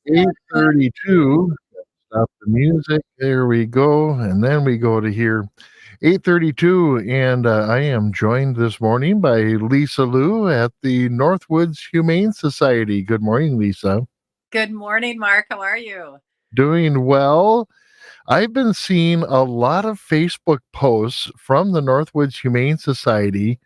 8:32. Stop the music. There we go. And then we go to here 8:32 and I am joined this morning by Lisa Lou at the Northwoods Humane Society. Good morning, Lisa. Good morning, Mark. How are you? Doing well. I've been seeing a lot of Facebook posts from the Northwoods Humane Society,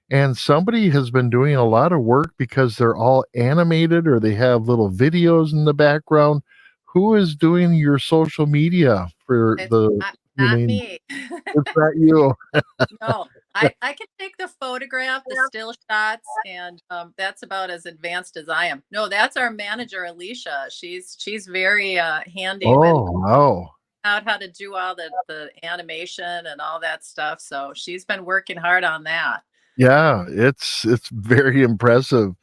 and somebody has been doing a lot of work because they're all animated or they have little videos in the background. Who is doing your social media for It's the not humane? me. It's not you. No, I can take the photograph, the still shots, and that's about as advanced as I am. No, that's our manager, Alicia. She's very handy with Oh, wow. out how to do all the animation and all that stuff. So she's been working hard on that. Yeah, it's very impressive.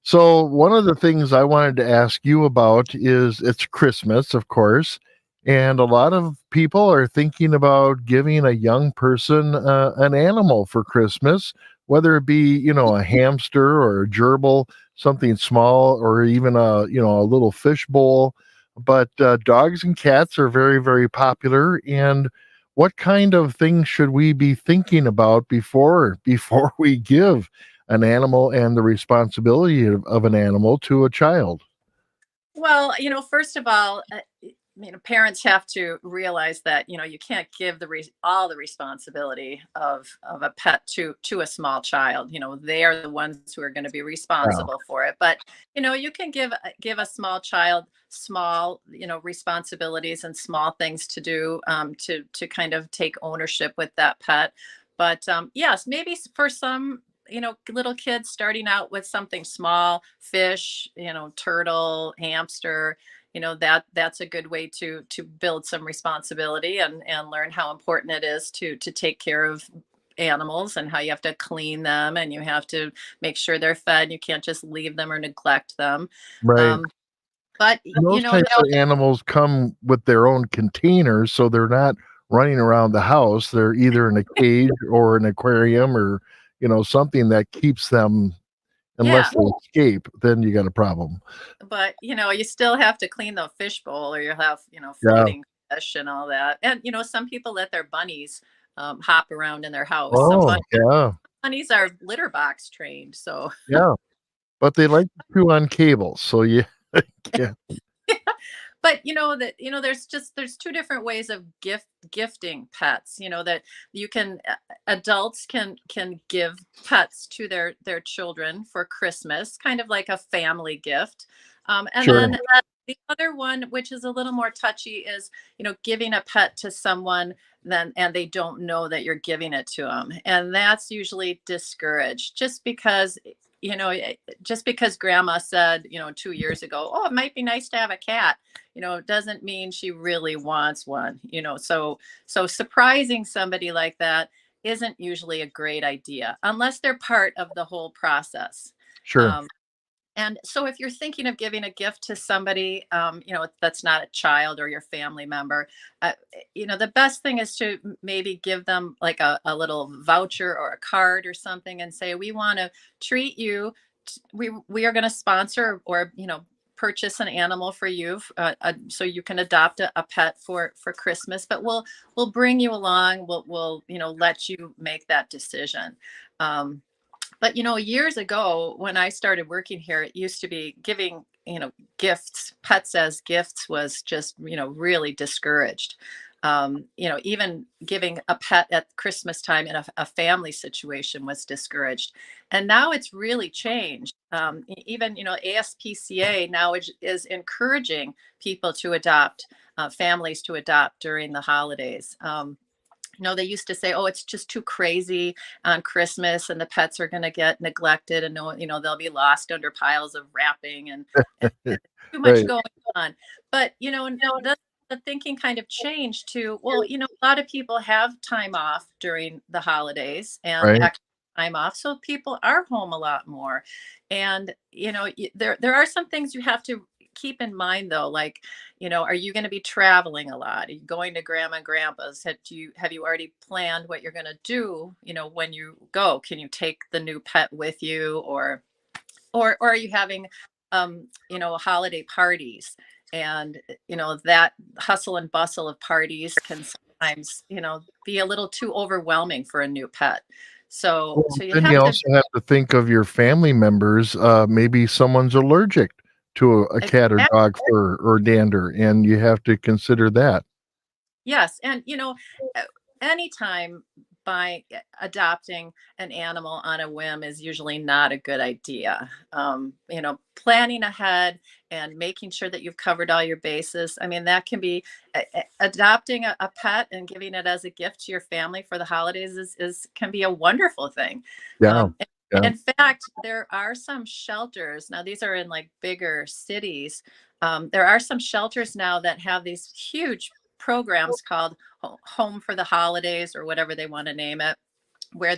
So one of the things I wanted to ask you about is it's Christmas, of course, and a lot of people are thinking about giving a young person an animal for Christmas, whether it be a hamster or a gerbil, something small, or even a little fish bowl. But dogs and cats are very very popular, and what kind of things should we be thinking about before we give an animal and the responsibility of an animal to a child? Well, first of all, parents have to realize that you can't give all the responsibility of a pet to a small child. They are the ones who are going to be Yeah. responsible for it. But you can give a small child small responsibilities and small things to do, to kind of take ownership with that pet. But yes, maybe for some little kids starting out with something small, fish, turtle, hamster, that's a good way to build some responsibility and learn how important it is to take care of animals and how you have to clean them and you have to make sure they're fed. You can't just leave them or neglect them. Right. um, but And those types of animals come with their own containers, so they're not running around the house. They're either in a cage or an aquarium or, something that keeps them unless yeah, they escape, then you got a problem. but you still have to clean the fish bowl or you'll have Yeah. floating fish and all that. And some people let their bunnies hop around in their house. Some Oh, yeah. bunnies are litter box trained, so Yeah. But they like to chew on cables, so yeah. Yeah. but that there's two different ways of gifting pets, that you can adults can give pets to their children for Christmas, kind of like a family gift. And Sure. then the other one, which is a little more touchy, is giving a pet to someone then and they don't know that you're giving it to them, and that's usually discouraged just because just because grandma said 2 years ago, oh, it might be nice to have a cat, doesn't mean she really wants one. So surprising somebody like that isn't usually a great idea unless they're part of the whole process. Sure. um, and so if you're thinking of giving a gift to somebody, that's not a child or your family member, the best thing is to maybe give them like a little voucher or a card or something and say, we want to treat you. We are going to sponsor or, purchase an animal for you, so you can adopt a pet for Christmas, but we'll bring you along. We'll let you make that decision. But years ago when I started working here, it used to be giving gifts, pets as gifts was just really discouraged. Even giving a pet at Christmas time in a family situation was discouraged, and now it's really changed. Even ASPCA now is encouraging people to adopt, families to adopt during the holidays. They used to say, oh, it's just too crazy on Christmas and the pets are going to get neglected and no, they'll be lost under piles of wrapping and too much Right. going on. But, the thinking kind of changed to, well, a lot of people have time off during the holidays and Right. extra time off. So people are home a lot more. And, there are some things you have to keep in mind though, like, are you going to be traveling a lot? Are you going to grandma and grandpa's? Have you already planned what you're going to do, when you go? Can you take the new pet with you, or are you having holiday parties. And, that hustle and bustle of parties can sometimes, be a little too overwhelming for a new pet. So, Well, so you then you have to also have to think of your family members. Maybe someone's allergic to a cat or dog exactly. fur or dander, and you have to consider that. Yes, and uh, anytime by adopting an animal on a whim is usually not a good idea. Planning ahead and making sure that you've covered all your bases. I mean, that can be adopting a pet and giving it as a gift to your family for the holidays is can be a wonderful thing. Yeah, Um, yeah, in fact, there are some shelters now. These are in like bigger cities. There are some shelters now that have these huge programs called Home for the Holidays or whatever they want to name it, where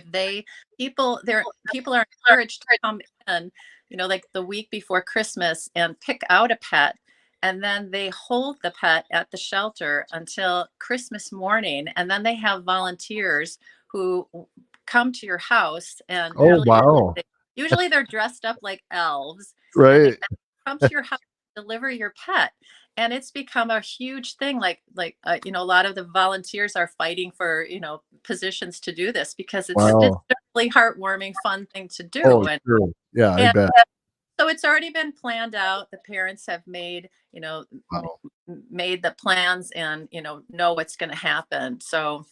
people are encouraged to come in, like the week before Christmas and pick out a pet. And then they hold the pet at the shelter until Christmas morning. And then they have volunteers who come to your house and Oh, wow. usually they're dressed up like elves and they Right. come to your house, deliver your pet. And it's become a huge thing. A lot of the volunteers are fighting for positions to do this because it's Wow. a really heartwarming, fun thing to do. Oh, and sure. Yeah, I and bet. so it's already been planned out. The parents have made Wow. made the plans and know what's going to happen. So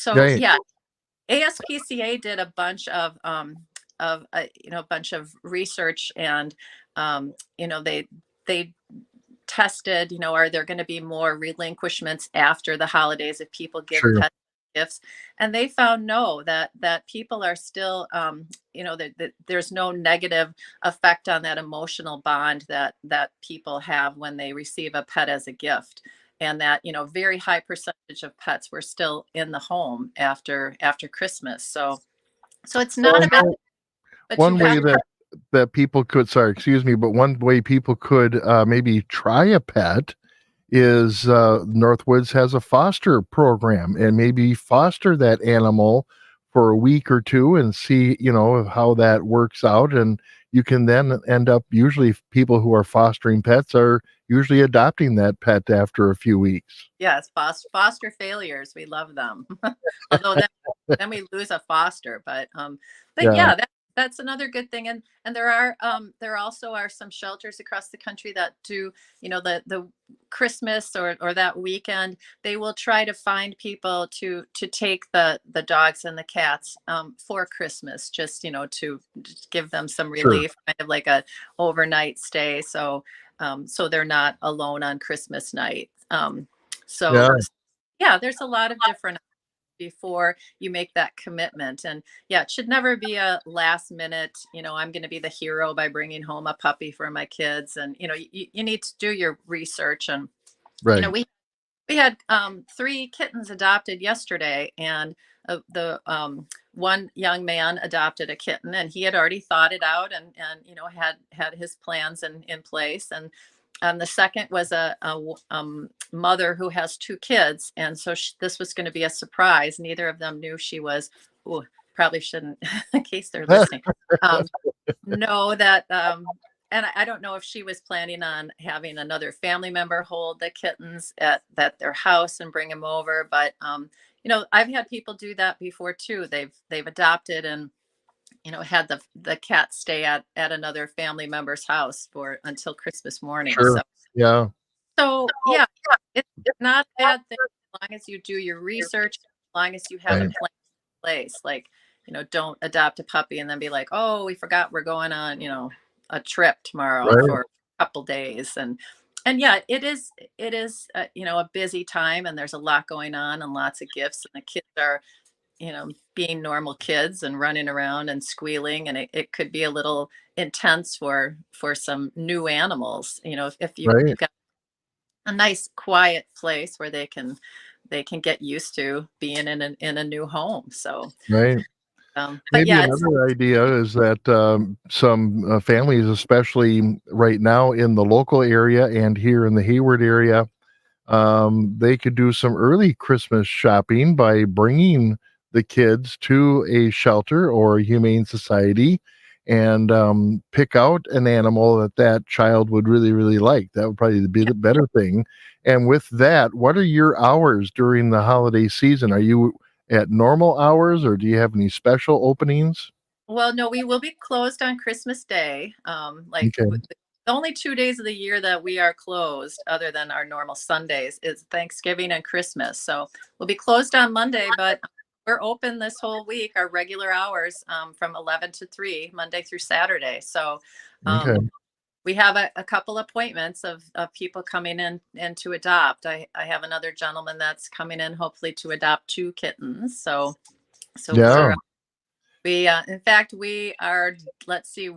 Right. yeah, ASPCA did a bunch of a bunch of research, and they tested, are there going to be more relinquishments after the holidays if people give Sure. pet gifts? And they found no, that people are still, that there's no negative effect on that emotional bond that people have when they receive a pet as a gift. And that, very high percentage of pets were still in the home after Christmas. So it's not Well, a bad, but you one way have to. that people could, sorry, excuse me, but one way people could maybe try a pet is Northwoods has a foster program, and maybe foster that animal for a week or two and see, how that works out. And you can then end up, usually people who are fostering pets are usually adopting that pet after a few weeks. Yes, foster failures, we love them. Although then we lose a foster, but Yeah, yeah, that's another good thing. And there also are some shelters across the country that do, the Christmas or that weekend, they will try to find people to take the dogs and the cats for Christmas, just to just give them some sure. relief, kind of like a overnight stay. So they're not alone on Christmas night. Yeah, So yeah, there's a lot of different before you make that commitment. And yeah, it should never be a last minute, I'm going to be the hero by bringing home a puppy for my kids. And, you need to do your research. And, you know, right. we, we had three kittens adopted yesterday, and the one young man adopted a kitten, and he had already thought it out and had his plans in place. And the second was a mother who has two kids, and so this was going to be a surprise. Neither of them knew she was. Ooh, probably shouldn't, in case they're listening. Um, know that and I don't know if she was planning on having another family member hold the kittens at their house and bring them over, but I've had people do that before too. They've adopted and had the cat stay at another family member's house for until Christmas morning. Sure. Yeah. So yeah, it's not a bad thing as long as you do your research, as long as you have a Right. plan in place. Like, don't adopt a puppy and then be like, oh, we forgot we're going on, a trip tomorrow Right. for a couple days. And yeah, it is a busy time, and there's a lot going on and lots of gifts, and the kids are being normal kids and running around and squealing, and it could be a little intense for some new animals, if you've Right. got a nice quiet place where they can get used to being in a new home. So Right. but Maybe yeah, it's another idea is that some families, especially right now in the local area and here in the Hayward area, they could do some early Christmas shopping by bringing the kids to a shelter or a humane society and pick out an animal that that child would really, really like. That would probably be Yeah. the better thing. And with that, what are your hours during the holiday season? Are you at normal hours, or do you have any special openings? Well, no, we will be closed on Christmas Day. Okay. The only 2 days of the year that we are closed, other than our normal Sundays, is Thanksgiving and Christmas. So we'll be closed on Monday, but we're open this whole week, our regular hours, from 11 to 3, Monday through Saturday. So Okay. um, we have a couple appointments of people coming in to adopt. I have another gentleman that's coming in, hopefully to adopt 2 kittens. So Yeah. in fact, we are, let's see,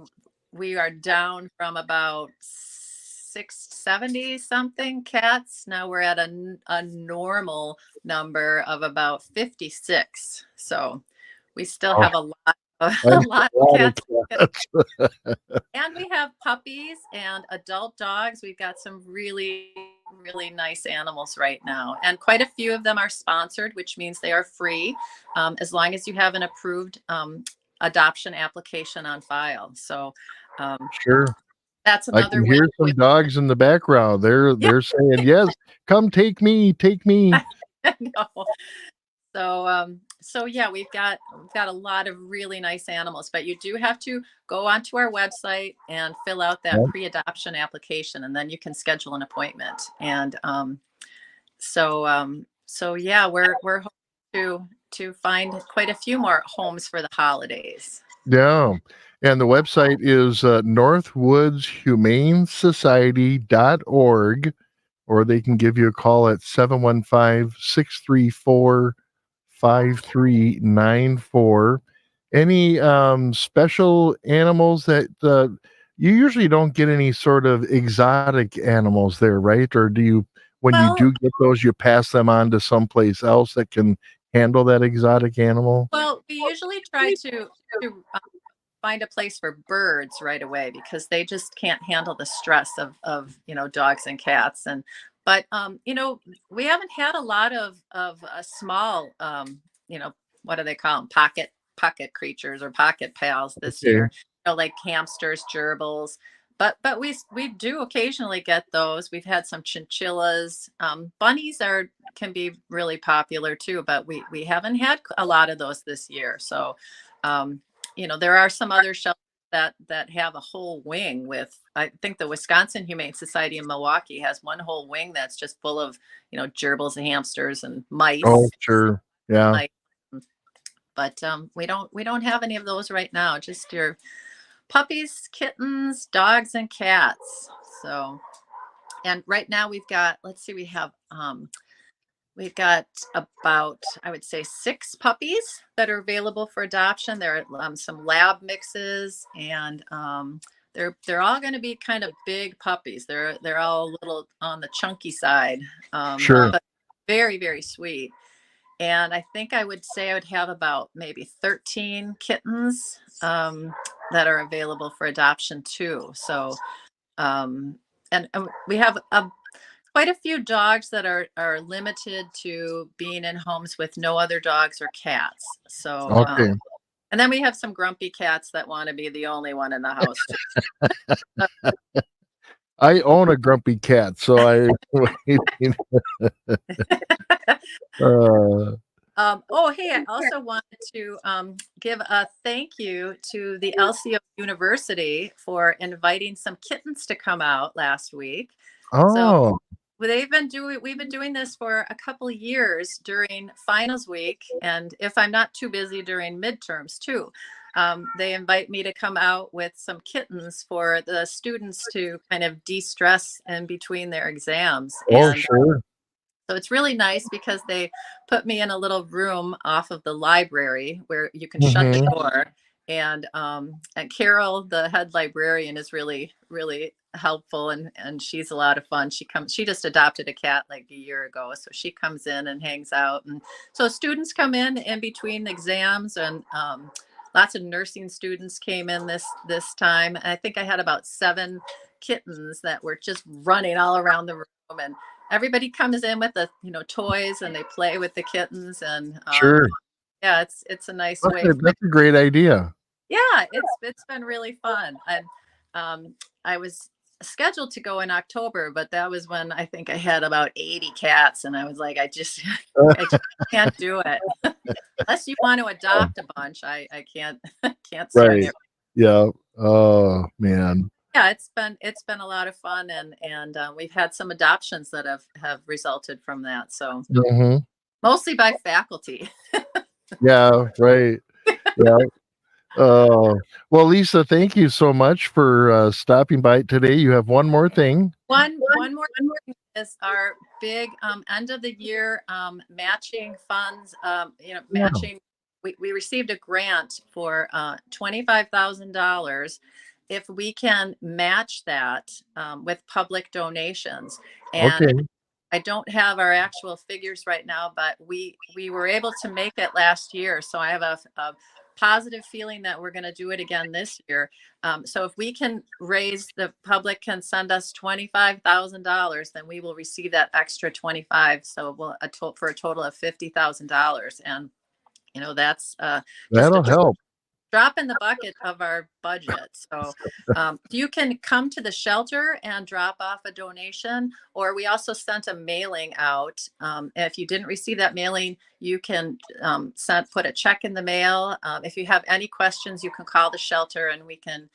we are down from about 670 something cats. Now we're at a normal number of about 56. So we still Oh, have a lot, a that's lot a of lot of cats. cats. And we have puppies and adult dogs. We've got some really, really nice animals right now. And quite a few of them are sponsored, which means they are free, as long as you have an approved adoption application on file. So um, Sure. that's I another can way. hear some dogs in the background. They're Yeah, they're saying, "Yes, come take me, take me." I know. So yeah, we've got a lot of really nice animals, but you do have to go onto our website and fill out that Yep. pre-adoption application, and then you can schedule an appointment. And so yeah, we're hoping to find quite a few more homes for the holidays. Yeah. And the website is Northwoods Humane Society.org, or they can give you a call at 715-634-5394. Any special animals that you usually don't get any sort of exotic animals there, right? Or do you, when you Well, do get those, you pass them on to someplace else that can handle that exotic animal? well, we usually try to find a place for birds right away because they just can't handle the stress of dogs and cats. And but we haven't had a lot of small, you know what do they call them, pocket creatures or pocket pals this Okay. year, like hamsters, gerbils. But we do occasionally get those. We've had some chinchillas. Bunnies are can be really popular too, but we haven't had a lot of those this year. So um, there are some other shelters that have a whole wing with, I think the Wisconsin Humane Society in Milwaukee has one whole wing that's just full of, gerbils and hamsters and Oh, mice. sure. Yeah. mice. But we don't have any of those right now. Just your puppies, kittens, dogs, and cats. So, and right now we've got, let's see, we've got about, I would say, 6 puppies that are available for adoption. There are some lab mixes, and they're all going to be kind of big puppies. They're all a little on the chunky side, Sure. but very, very sweet. And I think I would say I would have about maybe 13 kittens that are available for adoption too. So um, and we have quite a few dogs that are limited to being in homes with no other dogs or cats. So, Okay. and then we have some grumpy cats that want to be the only one in the house too. I own a grumpy cat, so I waiting. Uh, Oh, hey, I also wanted to give a thank you to the LCO University for inviting some kittens to come out last week. So oh, we've been doing this for a couple of years during finals week, and if I'm not too busy during midterms too. They invite me to come out with some kittens for the students to kind of de-stress in between their exams. oh, And sure. so it's really nice because they put me in a little room off of the library where you can shut the Mhm. door. And Carol, the head librarian, is really, really helpful, and she's a lot of fun. She just adopted a cat like a year ago. So she comes in and hangs out. And so students come in between exams, and lots of nursing students came in this time. And I think I had about 7 kittens that were just running all around the room, and everybody comes in with the toys, and they play with the kittens. And Sure. yeah, it's a nice That's way a for that's a great idea. Yeah, it's been really fun. And I was scheduled to go in October, but that was when I think I had about 80 cats, and I was like, I just can't do it. Unless you want to adopt a bunch, I can't can't swing Right. it. Yeah. Oh, man. Yeah, it's been a lot of fun, and we've had some adoptions that have resulted from that. So Mhm. mostly by faculty. Yeah, right. Yeah. Oh, well, Lisa, thank you so much for, stopping by today. You have one more thing. One more thing is our big end of the year matching funds. Yeah. Matching. We received a grant for $25,000 if we can match that with public donations. And Okay. I don't have our actual figures right now, but we were able to make it last year. So I have a positive feeling that we're going to do it again this year. So if we can raise, the public can send us $25,000, then we will receive that extra 25. So we'll for a total of $50,000, and that's just a That'll help. drop in the bucket of our budget. So you can come to the shelter and drop off a donation, or we also sent a mailing out. If you didn't receive that mailing, you can put a check in the mail. If you have any questions, you can call the shelter, and we can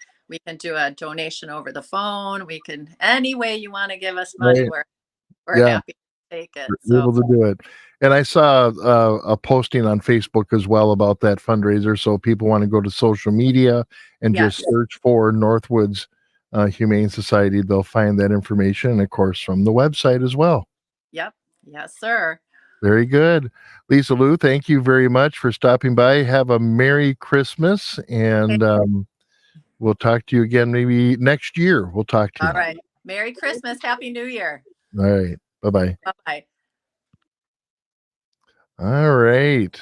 do a donation over the phone. We can, any way you want to give us money, Right. we're Yeah. happy to take it. You're So able to do it. And I saw a posting on Facebook as well about that fundraiser. So people want to go to social media and just yes, search for Northwoods Humane Society. They'll find that information, and of course, from the website as well. yep, yes, sir. Very good. Lisa Lou, thank you very much for stopping by. Have a Merry Christmas, and we'll talk to you again maybe next year. We'll talk to All you. right. Merry Christmas. Happy New Year. All right. Bye bye. Bye bye. All right.